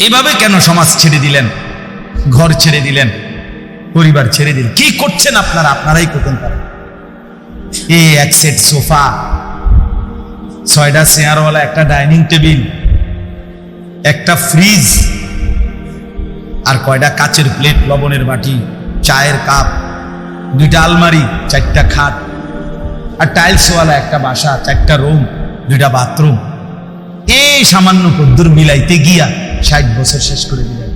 এভাবে কেন সমাজ ছেড়ে দিলেন, ঘর ছেড়ে দিলেন, পরিবার ছেড়ে দিলেন? কি করছেন আপনারা? আপনারাই করতেন পারেন। এই এক সেট সোফা, 6টা চেয়ারওয়ালা, একটা ডাইনিং টেবিল, একটা ফ্রিজ, আর কয়টা কাচের প্লেট, লবণের বাটি, চায়ের কাপ, 2টা আলমারি, 4টা খাট, আর টাইলসওয়ালা একটা বাসা, 4টা রুম, 2টা বাথরুম। এই সামান্য কদ্দুর মিলাইতে গিয়া 60 বছর শেষ করে দিলেন।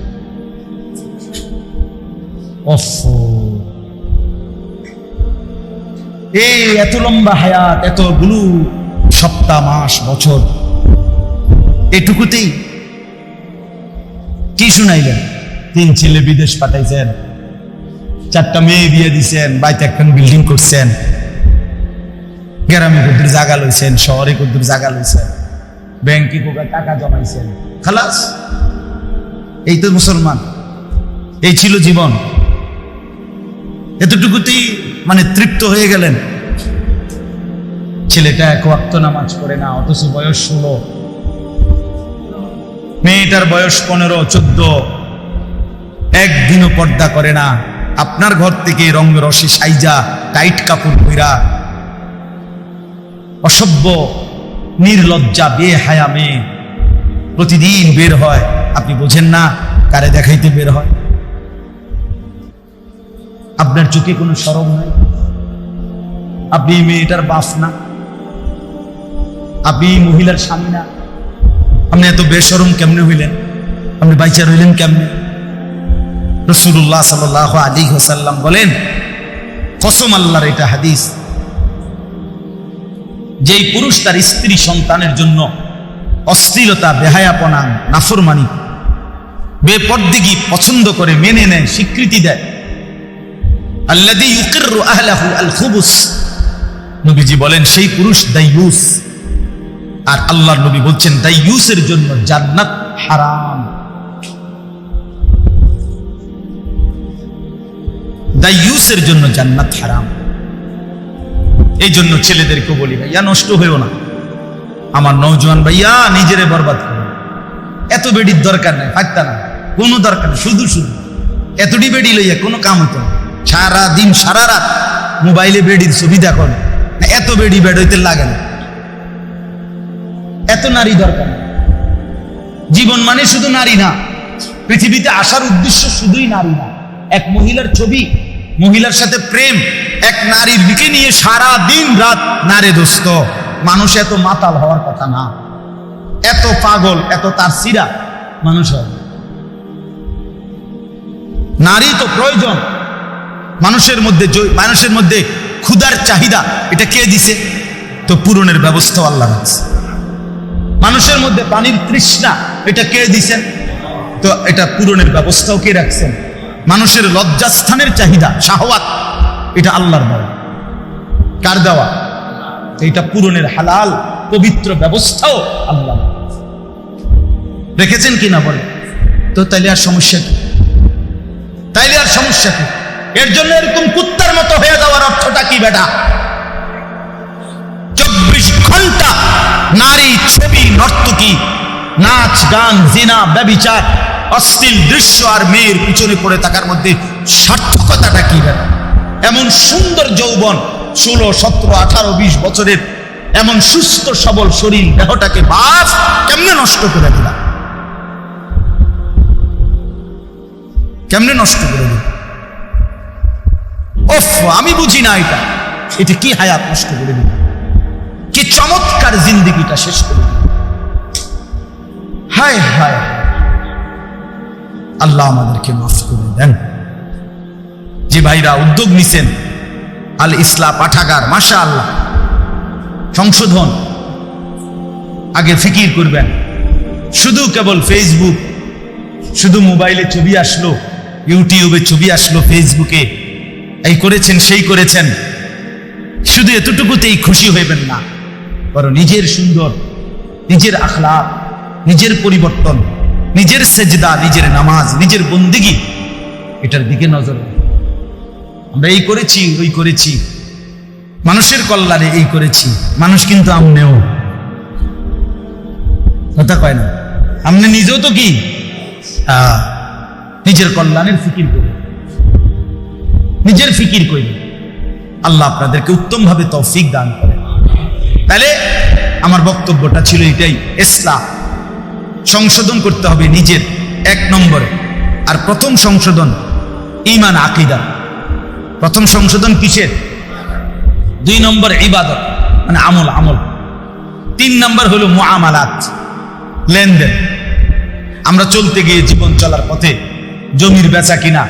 এই এত লম্বা হায়াত, এতগুলো সপ্তাহ, মাস, বছর, এটুকুতেই কি শুনাইলেন? 3 ছেলে বিদেশ পাঠাইছেন, 4টা মেয়ে বিয়ে দিছেন, বাড়িতে একখান বিল্ডিং করছেন, গ্রামে কদ্দুর জায়গা লইছেন, শহরে কদ্দুর জায়গা লইছেন, ব্যাংকে কোথায় টাকা জমাইছেন, খালাস। এই তো মুসলমান, এই ছিল জীবন। এতটুকুতেই মানে তৃপ্ত হয়ে গেলেন। ছেলেটা 1 ওয়াক্ত নামাজ পড়ে না, অথচ বয়স 16, মেয়েটার বয়স 15, 14, একদিনও পর্দা করে না। আপনার ঘর থেকে রঙ রসে সাইজা, টাইট কাপড় পরা, অসভ্য, নির্লজ্জা, বেহায়া মেয়ে প্রতিদিন বের হয়। আপনি বোঝেন না কারে দেখাইতে বের হয়? আপনার চোখে কোনো শরম নাই? আপনি মেয়েটার বাপ না? আপনি মহিলার স্বামী না? আপনি এত বেশরম কেমনে হইলেন? আপনি বাইচা রইলেন কেমনে? রাসূলুল্লাহ সাল্লাল্লাহু আলাইহি ওয়াসাল্লাম বলেন, কসম আল্লাহর, এটা হাদিস, যেই পুরুষ তার স্ত্রী সন্তানের জন্য অশ্লীলতা, বেহায়াপনা, নাফরমানি, বেপরদিগি পছন্দ করে, মেনে নেয়, স্বীকৃতি দেয়, আল্লাযী ইউকিররু আহলাহু আল খুবুস, নবীজি বলেন সেই পুরুষ দাইয়ুস। আর আল্লাহর নবী বলছেন দাইয়ুসের জন্য জান্নাত হারাম। দাইয়ুসের জন্য জান্নাত হারাম। এই জন্য ছেলেদেরকে বলি, ভাইয়া নষ্ট হইও না, আমার নওজোয়ান ভাইয়া, নিজেরে বরবাদ করো। এত বেডির দরকার নাই, ফাঁকতা না, কোনো দরকার নেই। শুধু শুধু এতটি বেডি লইয়া কোনো কাম হতো না। সারা দিন সারা রাত মোবাইলে বেডির ছবি দেখো না, এত বেডি বেড হইতে লাগে না। এত নারী দরকার না। জীবন মানে শুধু নারী না, পৃথিবীতে আসার উদ্দেশ্য শুধুই নারী না। এক মহিলার ছবি, মহিলার সাথে প্রেম, এক নারীর দিকে নিয়ে সারা দিন রাত নারে দোস্ত। মানুষ এত মাতাল হওয়ার কথা না, এত পাগল, এত তার সিরা মানুষ হয়। নারী তো প্রয়োজন মানুষের মধ্যে ক্ষুধার চাহিদা, এটা কে দিছে? তো পূরণের ব্যবস্থা আল্লাহ রাখছে। মানুষের মধ্যে পানির তৃষ্ণা, এটা কে দিছেন? তো এটা পূরণের ব্যবস্থাও কে রাখছেন? মানুষের লজ্জাস্থানের চাহিদা, শাহওয়াত, এটা আল্লাহর দেওয়া। কার দেওয়া? এটা পূরণের হালাল পবিত্র ব্যবস্থাও আল্লাহ রেখেছেন কিনা বলে। তো তাইলে আর সমস্যা কি? এর জন্য এরকম কুত্তার মতো হয়ে যাওয়ার অর্থটা কি বেটা? 24 ঘন্টা নারী, ছবি, নর্তকী, নাচ, গান, জিনা, ব্যভিচার, অশ্লীল দৃশ্য আর মেয়ের পিছনে পড়ে থাকার মধ্যে সার্থকতাটা কি বেটা? এমন সুন্দর যৌবন, 16, 17, 18, 20 বছরের এমন সুস্থ সবল শরীর, দেহটাকে বাস কেমনে নষ্ট করে দিলা? কেমনে নষ্ট করে দিল? আমি বুঝি না এটা কি হায়াত নষ্ট করে দিল, কি চমৎকার জিন্দেগিটা শেষ করে দিল। হায় হায়, আল্লাহ আমাদেরকে মাফ করে দেন। যে ভাইরা উদ্যোগ নিছেন, আল ইসলাহ পাঠাগার, মাশাআল্লাহ, সংশোধন, আগে ফিকির করবেন। শুধু কেবল ফেসবুক, শুধু মোবাইলে ছবি আসলো, ইউটিউবে ছবি আসলো, ফেসবুকে এই করেছেন সেই করেছেন, শুধু এতটুকুতেই খুশি হইবেন না। বরং নিজের সুন্দর, নিজের আখলাক, নিজের পরিবর্তন, নিজের সেজদা, নিজের নামাজ, নিজের বন্দেগী, এটার দিকে নজর। আমরা এই করেছি, ওই করেছি, মানুষের কল্যাণে এই করেছি। মানুষ কিন্তু আমনেও কথা কয় না, আমনে নিজেও তো কি নিজের কল্যাণের ফিকির করি, নিজের ফিকির করি। আল্লাহ আপনাদেরকে উত্তমভাবে তৌফিক দান করে। তাহলে আমার বক্তব্যটা ছিল এটাই, ইসলাম সংশোধন করতে হবে নিজের, এক নম্বরে। আর প্রথম সংশোধন ঈমান আকীদা। প্রথম সংশোধন কিসের? 2 নম্বর ইবাদত, মানে আমল। 3 নম্বর হলো মুআমালাত, লেনদেন। আমরা চলতে গিয়ে জীবন চলার পথে জমির বেচা কিনা,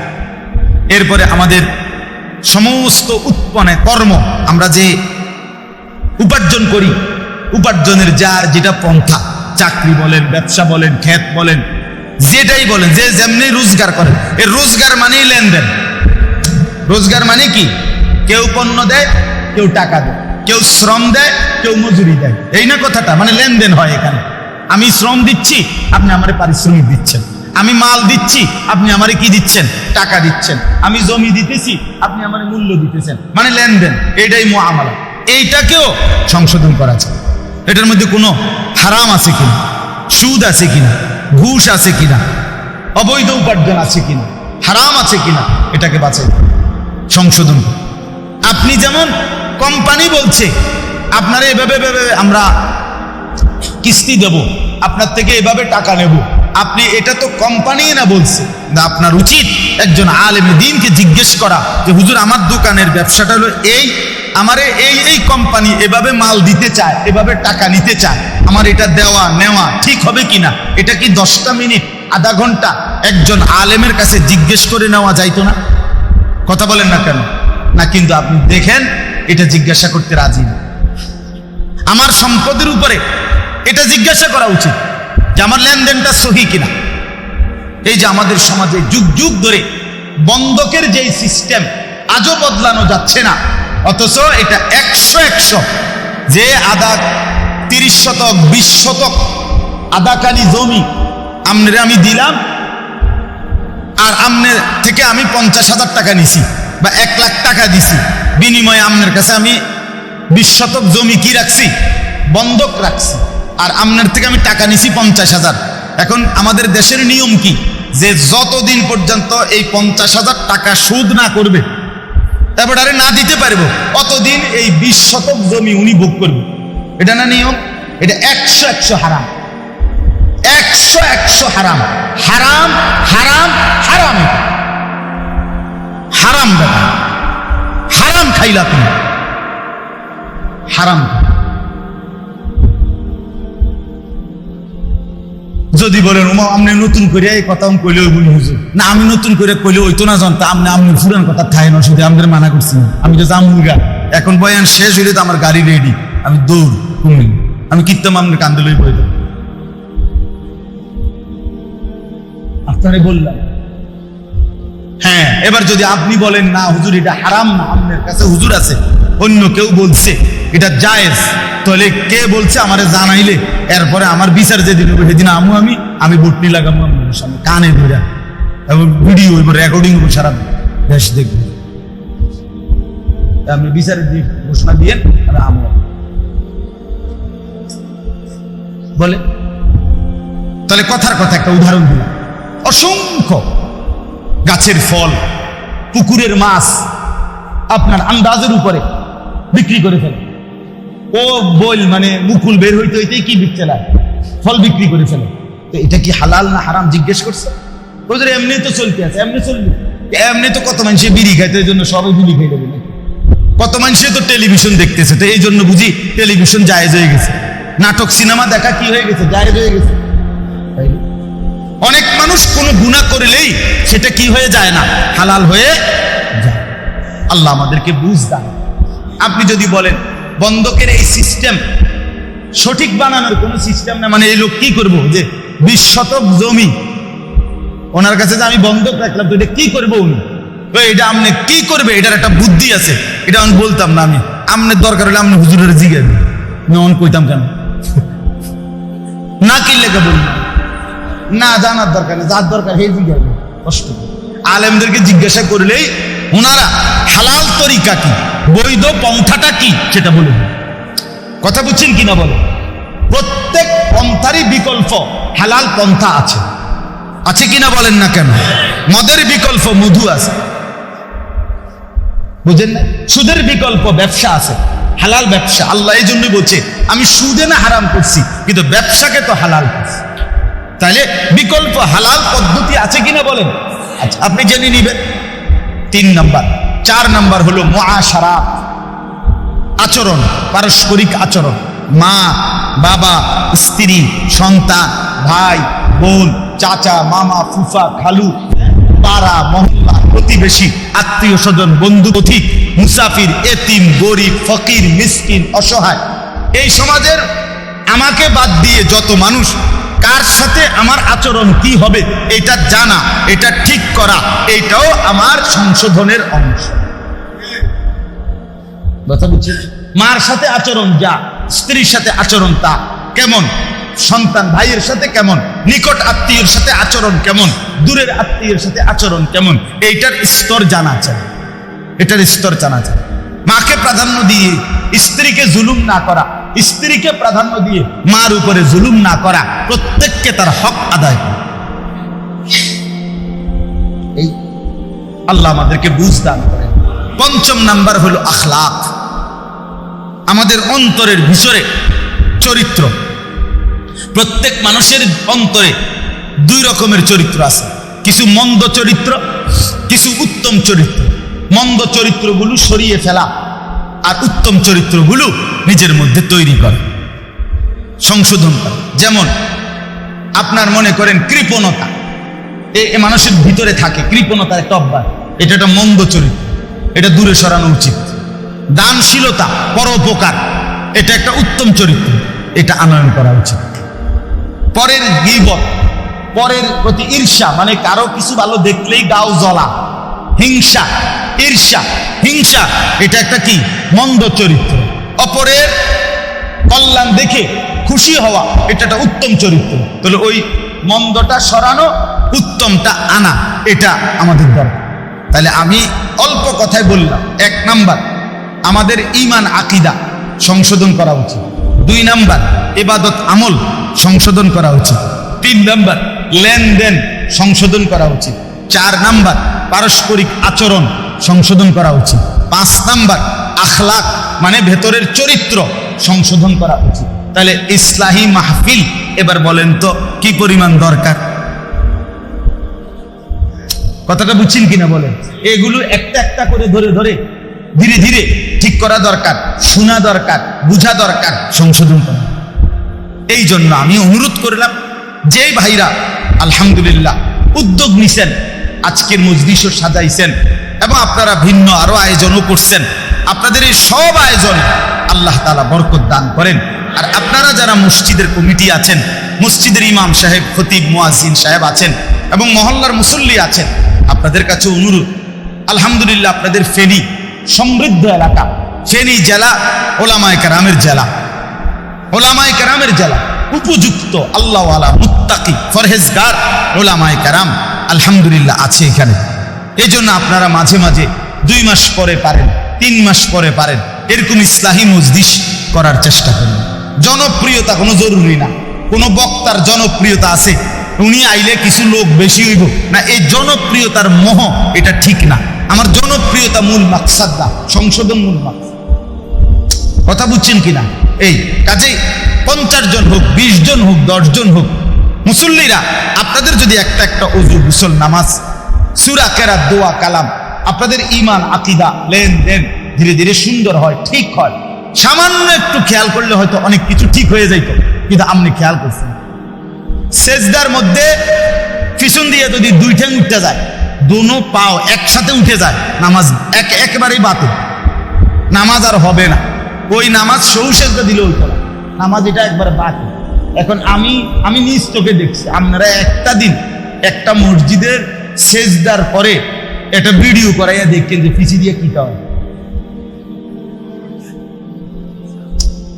এরপরে আমাদের সমস্ত উৎপন্ন কর্ম, আমরা যে উপার্জন করি, উপার্জনের যার যেটা পন্থা, চাকরি বলেন, ব্যবসা বলেন, ক্ষেত বলেন, যেটাই বলেন, যে যেমনি রোজগার করেন, এই রোজগার মানেই লেনদেন। রোজগার মানে কি? কেউ পণ্য দেয়, কেউ টাকা দেয়, কেউ শ্রম দেয়, কেউ মজুরি দেয়, এই না কথাটা? মানে লেনদেন হয় এখানে। আমি শ্রম দিচ্ছি, আপনি আমারে পারিশ্রমিক দিচ্ছেন। আমি মাল দিচ্ছি, আপনি আমারে কি দিচ্ছেন? টাকা দিচ্ছেন। আমি জমি দিতেছি, আপনি আমারে মূল্য দিতেছেন, মানে লেনদেন। এটাই মুআমালা। এইটাকেও সংশোধন করা যায়। এটার মধ্যে কোনো হারাম আছে কিনা, সুদ আছে কিনা, ঘুষ আছে কিনা, অবৈধ উপার্জন আছে কিনা, হারাম আছে কিনা, এটাকে বাছাই সংশোধন। আপনি যেমন কোম্পানি বলছে আপনারা এভাবে আমরা কিস্তি দেব, আপনার থেকে এভাবে টাকা নেব, আপনি এটা তো কোম্পানি না বলছে। আপনার উচিত একজন আলেমে দ্বীনকে জিজ্ঞেস করা যে হুজুর, আমার দোকানের ব্যবসাটা হলো এই, আমারে এই কোম্পানি এভাবে মাল দিতে চায়, এভাবে টাকা নিতে চায়, আমার এটা দেওয়া নেওয়া ঠিক হবে কিনা? এটা কি 10টা মিনিট, আধা ঘন্টা একজন আলেমের কাছে জিজ্ঞেস করে নেওয়া যাইতো না? কথা বলেন না কেন? না, কিন্তু আপনি দেখেন এটা জিজ্ঞাসা করতে রাজি না। আমার সম্পদের উপরে এটা জিজ্ঞাসা করা উচিত যে আমার লেনদেনটা সহি কিনা। এই যে আমাদের সমাজে যুগ যুগ ধরে বন্ধকের যে সিস্টেম আজও বদলানো যাচ্ছে না, অথচ এটা 100 যে আধা 30 শতক 20 শতক আধাকানি জমি আমনে আমি দিলাম, আর আমনের থেকে আমি 50,000 টাকা নিছি বা 1 লাখ টাকা দিছি, বিনিময়ে আমনের কাছে আমি 20 শতক জমি কি রাখছি? বন্ধক রাখছি, আর আমনের থেকে আমি টাকা নিছি 50,000। এখন আমাদের দেশের নিয়ম কি? যে যতদিন পর্যন্ত এই 50,000 টাকা সুদ না করবে, এবারে না দিতে পারবো, অতদিন এই 20 শতক জমি উনি ভোগ করবে। এটা না নিয়ম? এটা 100 হারাম, 100 হারাম, হারাম হারাম হারাম, হারাম দাদা, হারাম খাইলা তুমি, হারাম। যদি বলেন ওমা আপনি নতুন করে এই কথা কইলেও বলি হুজুর, না আমি নতুন করে কইলে ওই তো না জানতো, আপনি ফুরান কথা খাই না, শুধু আমাদের মানা করছি না, আমি তো জামুগা। এখন বয়ান শেষ হইলে তো আমার গাড়ি রেডি, আমি দৌড় কুমিল, আমি কীর্তন আপনার কান্দে লই বই দেব। আপনারে বললাম হ্যাঁ, এবার যদি আপনি বলেন না হুজুর এটা হারাম না, আপনার কাছে হুজুর আছে, অন্য কেউ বলছে এটা জায়েজ, তাহলে কে বলছে আমারে জানাইলে এরপরে আমার বিচার যেদিন হবে সেদিন আমি বটনি লাগাবো আপনার সামনে কানে ধরে, এবং ভিডিও রেকর্ডিং সারা দেশ দেখবো, আপনি বিচারের দিন ঘোষণা দিয়ে আমরা বলে। তাহলে কথার কথা একটা উদাহরণ দিলাম, অসংখ্য গাছের ফল, পুকুরের মাছ আপনার আন্দাজের উপরে বিক্রি করে ফেলে। ও বল মানে মুকুল বের হইতে হইতেই কি বিকতে লাগে, ফল বিক্রি করে ফেলে। তো এটা কি হালাল না হারাম জিজ্ঞেস করছে? ওদের এমনি তো চলতে আছে, এমনি চলবে, এমনি তো কত মানুষে বিড়ি খাইতে, এই জন্য সবাই বিড়ি খাই দেবে, কত মানুষে তো টেলিভিশন দেখতেছে, তো এই জন্য বুঝি টেলিভিশন জায়েজ হয়ে গেছে, নাটক সিনেমা দেখা কি হয়ে গেছে, জায়েজ হয়ে গেছে। অনেক মানুষ কোনো গুনাহ করলেই সেটা কি হয়ে যায় না, হালাল হয়ে যায়। আল্লাহ আমাদেরকে বুঝ দেন। আপনি যদি বলেন বন্ধকের এই সিস্টেম সঠিক বানানোর কোনো সিস্টেম না, মানে এই লোক কি করবো যে 20 শতক জমি ওনার কাছে যে আমি বন্ধক রাখলাম, তো এটা কি করবো উনি, তো এটা আপনি কি করবে, এটার একটা বুদ্ধি আছে, এটা আমি বলতাম না। আমি আপনার দরকার হলে আপনি হুজুরের জিজ্ঞাসা আমি কইতাম কেন না, কি লেখা বললাম না, জানার দরকার নেই, যার দরকার হে জিজ্ঞাসা কষ্ট। আলেমদেরকে জিজ্ঞাসা করলেই ওনারা হালাল তরিকা কি, বৈধ পন্থাটা কি সেটা বলে। কথা বুঝছেন কিনা বলে? প্রত্যেক পন্থারই বিকল্প হালাল পন্থা আছে। আছে কিনা বলেন না কেন? মদের বিকল্প মধু আছে, বুঝেন না? সুদের বিকল্প ব্যবসা আছে, হালাল ব্যবসা। আল্লাহ এই জন্য বলছে আমি সুদে না হারাম করছি, কিন্তু ব্যবসাকে তো হালাল করছি। তাহলে বিকল্প হালাল পদ্ধতি আছে কিনা বলেন? আচ্ছা, আপনি জেনে নিবেন। 3 নাম্বার। 4 নাম্বার হলো মুআশারাত, আচরণ, পারস্পরিক আচরণ। মা, বাবা, স্ত্রী, সন্তান, ভাই, বোন, চাচা, মামা, ফুফা, খালু, পাড়া, মহল্লা, প্রতিবেশী, আত্মীয় স্বজন, বন্ধু, পথিক, মুসাফির, এতিম, গরিব, ফকির, মিসকিন, অসহায়, এই সমাজের আমাকে বাদ দিয়ে যত মানুষ, কার সাথে আমার আচরণ কি হবে এটা জানা, এটা ঠিক করা, এটাও আমার সংশোধনের অংশ। কথা বুঝছেন? মার সাথে আচরণ যা, স্ত্রীর সাথে আচরণ তা কেমন, সন্তান ভাইয়ের সাথে কেমন, নিকট আত্মীয়ের সাথে আচরণ কেমন, দূরের আত্মীয়ের সাথে আচরণ কেমন, এইটার স্তর জানা চাই, এটার স্তর জানা চাই। মাকে প্রাধান্য দিয়ে স্ত্রীকে জুলুম না করা, স্ত্রীকে প্রাধান্য দিয়ে মার উপরে জুলুম না করা, প্রত্যেককে তার হক আদায় করা। এই আল্লাহ আমাদেরকে বুঝ দান করেন। 5 নাম্বার হলো আখলাক, আমাদের অন্তরের ভিতরে চরিত্র। প্রত্যেক মানুষের অন্তরে 2 রকমের চরিত্র আছে, কিছু মন্দ চরিত্র, কিছু উত্তম চরিত্র। মন্দ চরিত্রগুলো সরিয়ে ফেলা, আর উত্তম চরিত্রগুলো নিজের মধ্যে তৈরি করা, সংশোধন করা। যেমন আপনার মনে করেন কৃপণতা, এই মানুষের ভিতরে থাকে, কৃপণতার একটা অভ্যাস, এটা একটা মন্দ চরিত্র, এটা দূরে সরানো উচিত। দানশীলতা, পরোপকার, এটা একটা উত্তম চরিত্র, এটা আনয়ন করা উচিত। পরের গীবত, পরের প্রতি ঈর্ষা, মানে কারো কিছু ভালো দেখলেই গাও জ্বলা, হিংসা, ঈর্ষা, হিংসা, এটা একটা কি মন্দ চরিত্র। অপরের কল্যাণ দেখে খুশি হওয়া, এটা একটা উত্তম চরিত্র। তাহলে ওই মন্দটা সরানো, উত্তমটা আনা, এটা আমাদের দরকার। তাহলে আমি অল্প কথায় বললাম, 1 নাম্বার আমাদের ঈমান আকীদা সংশোধন করা উচিত, 2 নাম্বার ইবাদত আমল সংশোধন করা উচিত, 3 নাম্বার লেনদেন সংশোধন করা উচিত, 4 নাম্বার পারস্পরিক আচরণ সংশোধন করা উচিত, 5 নাম্বার আখলাক মানে ভেতরের চরিত্র সংশোধন করা উচিত। তাহলে ইসলাহি মাহফিল এবার বলেন তো কি পরিমাণ দরকার? কথাটা বুঝছেন কিনা বলেন? এগুলো একটা একটা করে ধরে ধরে ধীরে ধীরে ঠিক করা দরকার, শোনা দরকার, বুঝা দরকার, সংশোধন করা। এই জন্য আমি অনুরোধ করলাম, যেই ভাইরা আলহামদুলিল্লাহ উদ্যোগ নিছেন, আজকের মজলিসও সাজাইছেন এবং আপনারা ভিন্ন আরো আয়োজনও করছেন, আপনাদের এই সব আয়োজনে আল্লাহ তাআলা বরকত দান করেন। আর আপনারা যারা মসজিদের কমিটি আছেন, মসজিদের ইমাম সাহেব, খতিব, মুয়াজ্জিন সাহেব আছেন এবং মহল্লার মুসল্লি আছেন, আপনাদের কাছে অনুরোধ, আলহামদুলিল্লাহ আপনাদের ফেনী সমৃদ্ধ এলাকা, ফেনী জেলা ওলামায়ে কেরামের জেলা, ওলামায়ে কেরামের জেলা, উপযুক্ত আল্লাহওয়ালা মুত্তাকি ফরহেজগার ওলামায়ে কেরাম আলহামদুলিল্লাহ আছে এখানে। এই জন্য আপনারা মাঝে মাঝে 2 মাস পরে পারেন, 3 মাস পরে পারেন, এরকম ইসলাহি মজলিস করার চেষ্টা করুন। জনপ্রিয়তা কোনো জরুরি না, কোনো বক্তার জনপ্রিয়তা আছে, উনি আইলে কিছু লোক বেশি হইব না, এই জনপ্রিয়তার মোহ এটা ঠিক না। আমার জনপ্রিয়তা মূল মাকসাদ না, সংশোধন মূল মাকসাদ। কথা বুঝছেন কিনা? এই কাজেই 50 জন হোক, 20 জন হোক, 10 জন হোক, মুসল্লিরা আপনাদের যদি একটা একটা ওযু, গোসল, নামাজ, সূরা, কেরাত, দোয়া, কালাম, আপনাদের ঈমান আকীদা লেনদেন ধীরে ধীরে সুন্দর হয়, ঠিক হয়, সামান্য একটু খেয়াল করলে হয়তো অনেক কিছু ঠিক হয়ে যাইত, কিন্তু আপনি খেয়াল করছেন সেজদার মধ্যে পিছন দিয়ে যদি 2 ঠ্যাং উঠতে যায়, দোনো পাও একসাথে উঠে যায়, নামাজ একেবারেই বাতিল, নামাজ আর হবে না। ওই নামাজ সৌ সেজদা দিলে ওই করা নামাজ, এটা একবারে বাতিল। এখন আমি নিজ চোখে দেখছি, আপনারা একটা দিন একটা মসজিদের সেজদার পরে একটা ভিডিও করাইয়া দেখছেন যে পিছিয়ে দিয়ে কি হয়,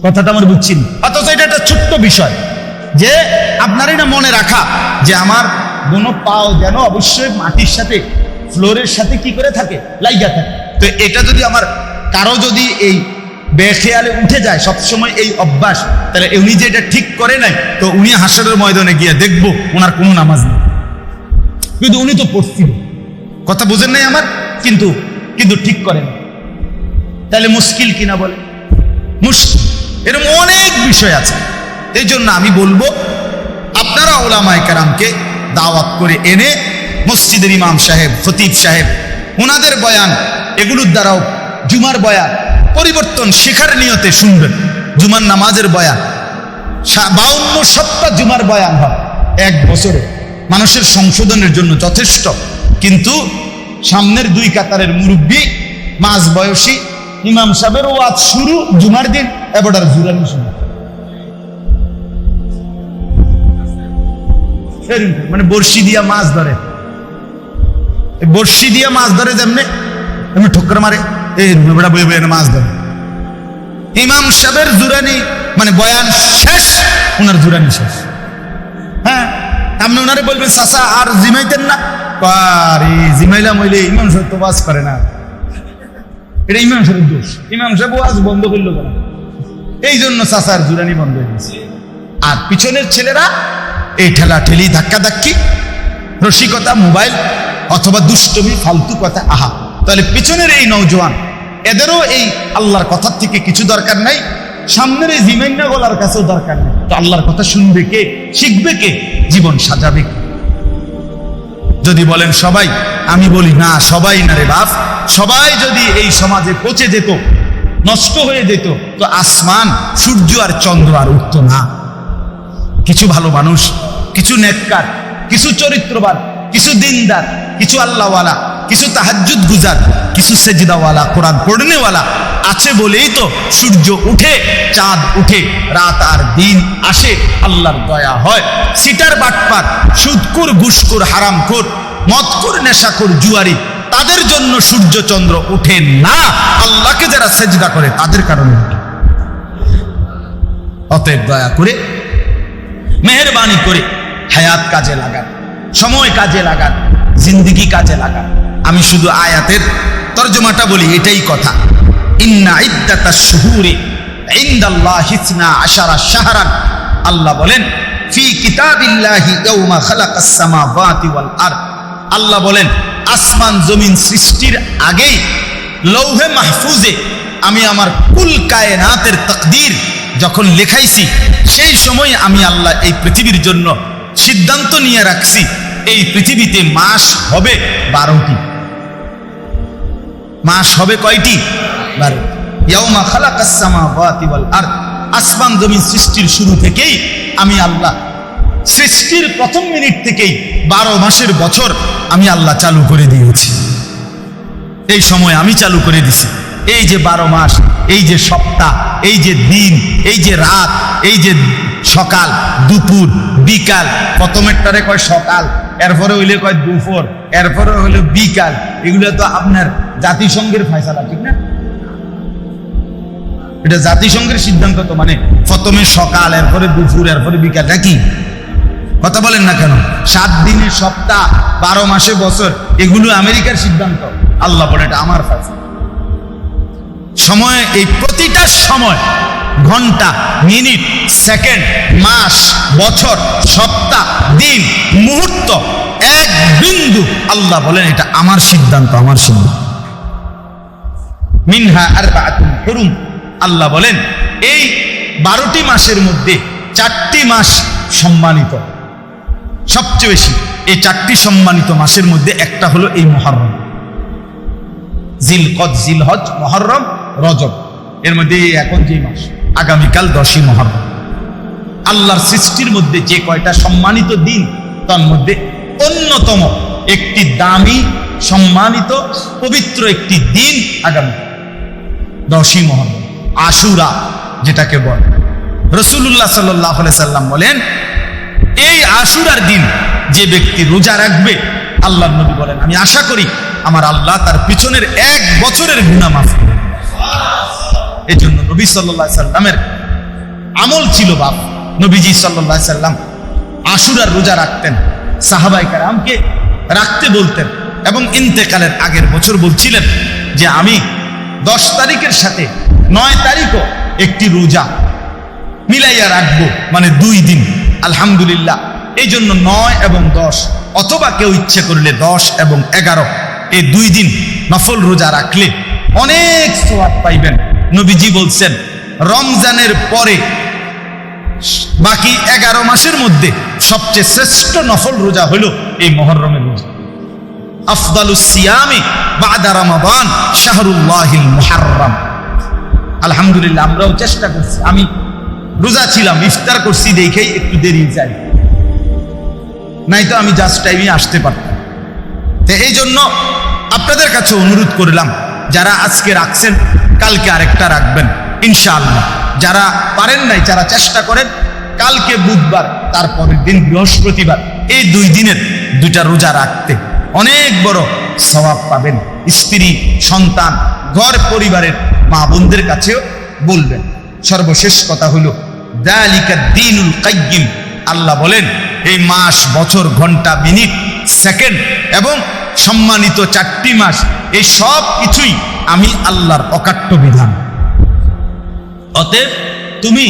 কথাটা আমার বুঝছেন? অথচ এটা একটা ছোট্ট বিষয় যে আপনার এটা মনে রাখা যে আমার দোনো পাও যেন অবশ্যই মাটির সাথে, ফ্লোরের সাথে কি করে থাকে, লাইগা থাকে। তো এটা যদি আমার কারো যদি এই বেখেয়ালে উঠে যায় সবসময় এই অভ্যাস, তাহলে উনি যে এটা ঠিক করে নাই, তো উনি হাসরের ময়দানে গিয়ে দেখবো ওনার কোনো নামাজ নেই। কিন্তু উনি তো পড়ছিল, কথা বুঝেন নাই আমার, কিন্তু কিন্তু ঠিক করেন। তাহলে মুশকিল কিনা বলে? মুশকিল। এরকম অনেক বিষয় আছে। এই জন্য আমি বলবো আপনারা ওলামায়ে কেরামকে দাওয়াত করে এনে মসজিদের ইমাম সাহেব, খতিব সাহেব, ওনাদের বয়ান, এগুলোর দ্বারাও জুমার বয়ান পরিবর্তন শেখার নিয়তে শুনবেন। জুমার নামাজের বয়ান 52 সপ্তাহ জুমার বয়ান হয় এক বছরে, মানুষের সংশোধনের জন্য যথেষ্ট। কিন্তু সামনের 2 কাতারের মুরব্বী, মাঝ বয়সী ইমাম সাহেবের ওয়াজ শুরু জুমার দিন, এবার জুরানি শুরু, মানে বর্ষি দিয়া মাছ ধরে, বর্ষি দিয়া মাছ ধরে যেমনি এমনি ঠোক্কর মারে, এই বেড়া বয়ে বয়ে মাছ ধরে। ইমাম সাহেবের জুরানি মানে বয়ান শেষ, ওনার জুরানি শেষ। হ্যাঁ, আপনি ওনারে বলবেন চাচা আর জিমাইতেন না, আর জিমাইলাম হইলে ইমাম সাহেব তো ওয়াজ করে না, এটা ইমাম সাহেবের দোষ। ইমাম সাহেব ওয়াজ বন্ধ করলো কেন? এই জন্য চাচার জুরানি বন্ধ হয়ে গেছে। আর পিছনের ছেলেরা এই ঠেলা ঠেলি, ধাক্কা ধাক্কি, রসিকতা, মোবাইল অথবা দুষ্টমি, ফালতু কথা। আহা, তাহলে পিছনের এই নওজোয়ান, এদেরও এই আল্লাহর কথার থেকে কিছু দরকার নাই, সামনের এই জিমাইনা গলার কাছেও দরকার নেই। তো আল্লাহর কথা শুনবে কে, শিখবে কে, জীবন সাজাবে কে? যদি বলেন সবাই, আমি বলি না, সবাই না রে বাপ। সবাই যদি এই সমাজে পচে যেত, নষ্ট হয়ে যেত, তো আসমান, সূর্য আর চন্দ্র আর উঠত না। কিছু ভালো মানুষ, কিছু নেককার, কিছু চরিত্রবান, কিছু দিনদার, কিছু আল্লাহওয়ালা, কিছু তাহাজ্জুদ গুজার, কিছু সেজদাওয়ালা, কোরআন পড়নেওয়ালা আছে বলেই তো সূর্য উঠে, চাঁদ উঠে, রাত আর দিন আসে, আল্লাহর দয়া হয়। সিটার বাটপার, সুদখোর, ঘুষখোর, হারামখোর, মদখোর, নেশাখোর, জুয়ারি, তাদের জন্য সূর্য চন্দ্র উঠে না, আল্লাহকে যারা সেজদা করে তাদের কারণে। অতএব দয়া করে, মেহেরবানি করে হায়াত কাজে লাগান, সময় কাজে লাগান, জিন্দেগি কাজে লাগান। আমি শুধু আয়াতের তরজমাটা বলি, এটাই কথা। ইন্না ইদ্দাতাশ শুহুরি ইনদাল্লাহি 12 শাহরান, আল্লাহ বলেন ফি কিতাবিল্লাহি ইয়াওমা খালাকাস সামাওয়াতি ওয়াল আরদ। আল্লাহ বলেন আসমান জমিন সৃষ্টির আগেই লৌহে মাহফুজে আমি আমার কুল কায়নাতের তাকদীর যখন লেখাইছি, সেই সময় আমি আল্লাহ এই পৃথিবীর জন্য সিদ্ধান্ত নিয়ে রাখছি, এই পৃথিবীতে মাস হবে 12টি। মাস হবে কয়টি? 12। ইয়াউমা খালাকাস সামাওয়াতি ওয়াল আরদ, আসমান জমিন সৃষ্টির শুরু থেকেই আমি আল্লাহ, সৃষ্টির প্রথম মিনিট থেকেই 12 মাসের বছর আমি আল্লাহ চালু করে দিয়েছি। এই সময় আমি চালু করে দিছি। এই যে 12 মাস, এই যে সপ্তাহ, এই যে দিন, এই যে রাত, এই যে সকাল, দুপুর, বিকাল, প্রথমেরটারে কয় সকাল, এরপরে হইলে কয় দুপুর, এরপরে হইলে বিকাল, এগুলো তো আপনার জাতিসংঘের ফয়সালা, ঠিক না? এটা জাতিসংঘের সিদ্ধান্ত। তো মানে প্রথমে সকাল, এরপরে দুপুর, এরপরে বিকাল, নাকি? কথা বলেন না কেন? 7 দিনে সপ্তাহ, 12 মাসে বছর, এগুলো আমেরিকার সিদ্ধান্ত। আল্লাহ বলে এটা আমার ফয়সালা। সময়, এই প্রতিটা সময়, ঘন্টা, মিনিট, সেকেন্ড, মাস, বছর, সপ্তাহ, দিন, মুহূর্ত, এক বিন্দু, আল্লাহ বলেন এটা আমার সিদ্ধান্ত, আমার সিদ্ধান্ত। মিনহা আরবাআতুন হুরুম, আল্লাহ বলেন এই 12টি মাসের মধ্যে 4টি মাস সম্মানিত, সবচেয়ে বেশি। এই 4টি সম্মানিত মাসের মধ্যে একটা হলো এই মুহররম, জিলকদ, জিলহজ, মুহররম, রজব। এর মধ্যে এখন যে মাস, আগামীকাল 10ই মুহররম। আল্লাহর সৃষ্টির মধ্যে যে কয়টা সম্মানিত দিন, তার মধ্যে অন্যতম একটি দামি, সম্মানিত, পবিত্র একটি দিন আগামী 10ই মুহররম, আশুরা যেটাকে বলে। রাসূলুল্লাহ সাল্লাল্লাহু আলাইহি সাল্লাম বলেন এই আশুরার দিন যে ব্যক্তি রোজা রাখবে, আল্লাহর নবী বলেন আমি আশা করি আমার আল্লাহ তার পিছনের 1 বছরের গুনাহ মাফ করবে। এই জন্য নবী সাল্লাল্লাহু আলাইহি সাল্লামের আমল ছিল বাপ, নবীজি সাল্লাল্লাহু আলাইহি সাল্লাম আশুরার রোজা রাখতেন, সাহাবায়ে কেরামকে রাখতে বলতেন, এবং ইন্তেকালের আগের বছর বলছিলেন যে আমি 10 তারিখের সাথে 9 তারিখও একটি রোজা মিলাইয়া রাখবো, মানে 2 দিন। আলহামদুলিল্লাহ, এই জন্য 9 এবং 10 অথবা কেউ ইচ্ছে করলে 10 এবং 11 এই 2 দিন নফল রোজা রাখলে অনেক সওয়াব পাইবেন। নবীজি বলছেন রমজানের পরে বাকি 11 মাসের মধ্যে সবচেয়ে শ্রেষ্ঠ নফল রোজা হলো এই মুহররমের রোজা। আফদালুস সিয়ামি বাদা রমাদান শাহরুল্লাহিল মুহাররম। আলহামদুলিল্লাহ আমরাও চেষ্টা করছি, আমি রোজা ছিলাম, ইফতার করছি দেখেই একটু দেরি যায়, নাই তো আমি জাস্ট টাইমে আসতে পারতাম। তো এই জন্য আপনাদের কাছে অনুরোধ করলাম, যারা আজকে রাখছেন কালকে আরেকটা রাখবেন ইনশাআল্লাহ। যারা পারেন নাই, যারা চেষ্টা করেন কালকে বুধবার, তারপরের দিন বৃহস্পতিবার, এই 2 দিনের 2টা রোজা রাখতে অনেক বড় সওয়াব পাবেন। স্ত্রী, সন্তান, ঘর পরিবারের মা বোনদের কাছেও বলবেন। সর্বশেষ কথা হলো যালিকা দ্বীনুল কাইয়্যিম। আল্লাহ বলেন এই মাস, বছর, ঘন্টা, মিনিট, সেকেন্ড এবং সম্মানিত 4টি মাস, এই সব কিছুই আমি আল্লাহর অকাট্য বিধান। অতএব তুমি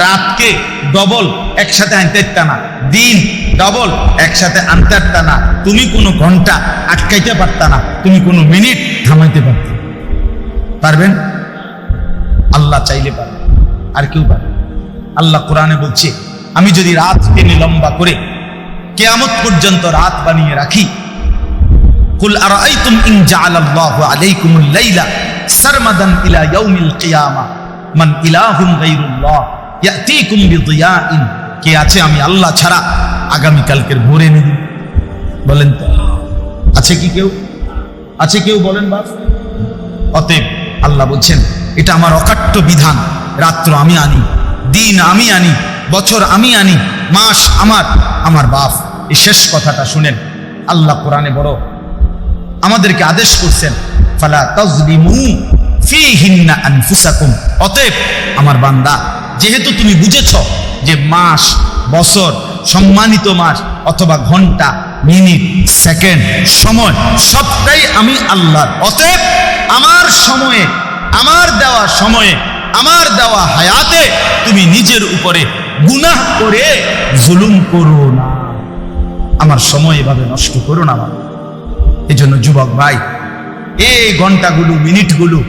রাতকে ডবল একসাথে আনতে পারতা না, দিন ডবল একসাথে আনতে পারতা না, তুমি কোনো ঘন্টা আটকাইতে পারতা না, তুমি কোনো মিনিট থামাইতে পারত। পারবেন? আল্লাহ চাইলে পারবেন, আর কেউ পারবে। আল্লাহ কোরআনে বলছে আমি যদি রাত টেনে লম্বা করে কিয়ামত পর্যন্ত রাত বানিয়ে রাখি, কুল আরাআইতুম ইন জাআলাল্লাহু আলাইকুমুল লাইলা সারমাদান ইলা ইয়াউমিল কিয়ামা মান ইলাহুন গায়রুল্লাহ ইয়াতিকুম বিদিয়াইন। কে আছে আমি আল্লাহ ছাড়া আগামী কালকের ভোরে এনে দিন? বলেন তো, আছে কি কেউ? আছে কেউ? বলেন বাপ। অতএব আল্লাহ বলছেন এটা আমার অকাট্য বিধান। রাত্র আমি আনি, দিন আমি আনি, বছর আমি আনি, মাস আমার, আমার বাপ। এই শেষ কথাটা শুনেন, আল্লাহ কোরআনে বড় আমাদেরকে আদেশ করছেন, ফালা তাজলিমু ফীহিন্না আনফুসাকুম। অতএব আমার বান্দা, যেহেতু তুমি বুঝেছ যে মাস, বছর, সম্মানিত মাস অথবা ঘন্টা, মিনিট, সেকেন্ড, সময় সবটাই আমি আল্লাহর। অতএব আমার সময়ে, আমার দেওয়া সময়ে, আমার দেওয়া হায়াতে তুমি নিজের উপরে গুনাহ করে জুলুম করো না। আমার সময় এভাবে নষ্ট করো না। এই জন্য যুবক ভাই, এই ঘন্টাগুলো, মিনিটগুলো,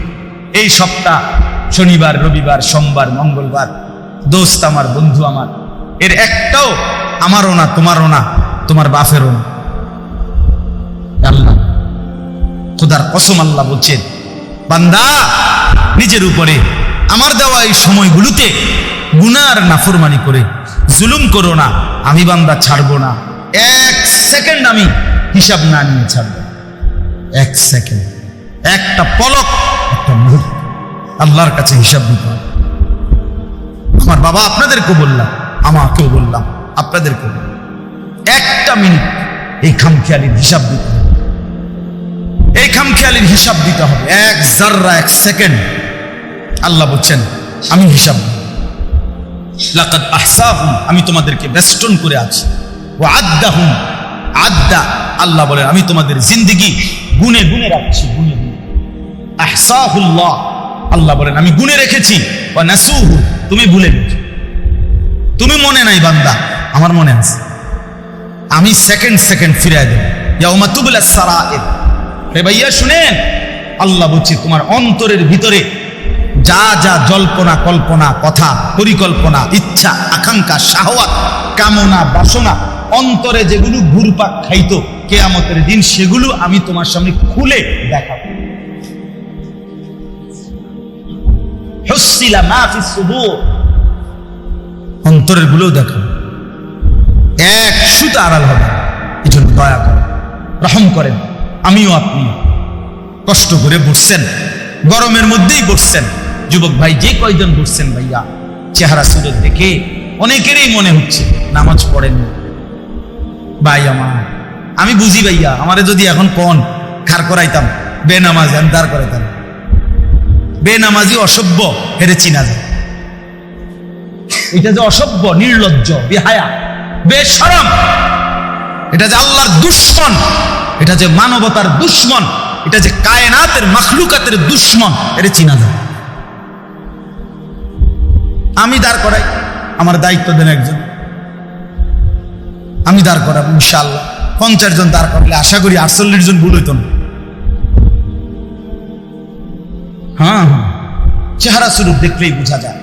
এই সপ্তাহ, শনিবার, রবিবার, সোমবার, মঙ্গলবার, দোস্ত আমার, বন্ধু আমার, এর একটাও আমারও না, তোমারও না, তোমার বাপেরও না। আল্লাহ খোদার কসম আল্লাহ বলছেন, বান্দা নিজের উপরে আমার দেওয়া এই সময়গুলোতে গুনার নাফরমানি করে জুলুম করো না। আমি বান্দা ছাড়বো না, 1 সেকেন্ড আমি হিসাব না নিয়ে ছাড়বো। 1 সেকেন্ড, একটা পলক, একটা মুহূর্ত আল্লাহর কাছে হিসাব দিতে হবে। আমার বাবা আপনাদেরকে বললাম, আমাকেও বললাম, আপনাদেরকে বললাম, 1টা মিনিট এই খামখেয়ালির হিসাব দিতে হবে। এই খামখেয়ালির হিসাব দিতে হবে। 1 জাররা, 1 সেকেন্ড আল্লাহ বলছেন আমি হিসাব দিই। লাকাদ আহসাহুম, আমি তোমাদেরকে বেষ্টন করে আছি। ওয়া আদ্দাহুম আদ্দা, আল্লাহ বলেন আমি তোমাদের জিন্দেগি গুনে গুনে রাখছি, গুনে গুনে। আহসাহুল্লাহ, আল্লাহ বলেন আমি গুনে রেখেছি। ওয়া নাসুহু, তুমি ভুলে গেছো, তুমি মনে নাই বান্দা, আমার মনে আছে। আমি সেকেন্ড সেকেন্ড ফিরায় দেব। ইয়াউমা তুবলাস সারাইর। হে ভাইয়া শুনেন, আল্লাহ বলছে তোমার অন্তরের ভিতরে যা যা জল্পনা, কল্পনা, কথা, পরিকল্পনা, ইচ্ছা, আকাঙ্ক্ষা, শাহওয়াত, কামনা, বাসনা, অন্তরে যেগুলো ঘুরপাক খাইতো কিয়ামতের দিন, সেগুলো আমি তোমার সামনে খুলে দেখাবো। হুসিলা মা ফিস সুদূর, অন্তরের গুলো দেখো, 1 সুতা আড়াল হবে। এই জন্য দয়া করেন, রহম করেন। আমিও আপনি কষ্ট করে বসছেন, গরমের মধ্যেই বসছেন। যুবক ভাই যে কয়জন বসছেন, ভাইয়া চেহারা সুরত দেখে অনেকেরই মনে হচ্ছে নামাজ পড়েননি। ভাই আমার, আমি বুঝি ভাইয়া, আমারে যদি এখন কোন খার করাইতাম বেনামাজি, আমি দাঁড় করাইতাম। বেনামাজি অসভ্য, হেরে চিনা যায়। এটা যে অসভ্য, নির্লজ্জ, বেহায়া, বেশরম, এটা যে আল্লাহর দুশ্মন, এটা যে মানবতার দুশ্মন, এটা যে কায়নাতের মাখলুকাতের দুশ্মন, এটা চিনা যায়। আমি দাঁড় করাই, আমার দায়িত্ব দেন একজন, আমি দাঁড় করাবো ইনশাআল্লাহ। 50 জন দাঁড় করলে আশা করি 48 জন ভুল হইত না। হ্যাঁ হ্যাঁ, চেহারা স্বরূপ দেখলেই বোঝা যায়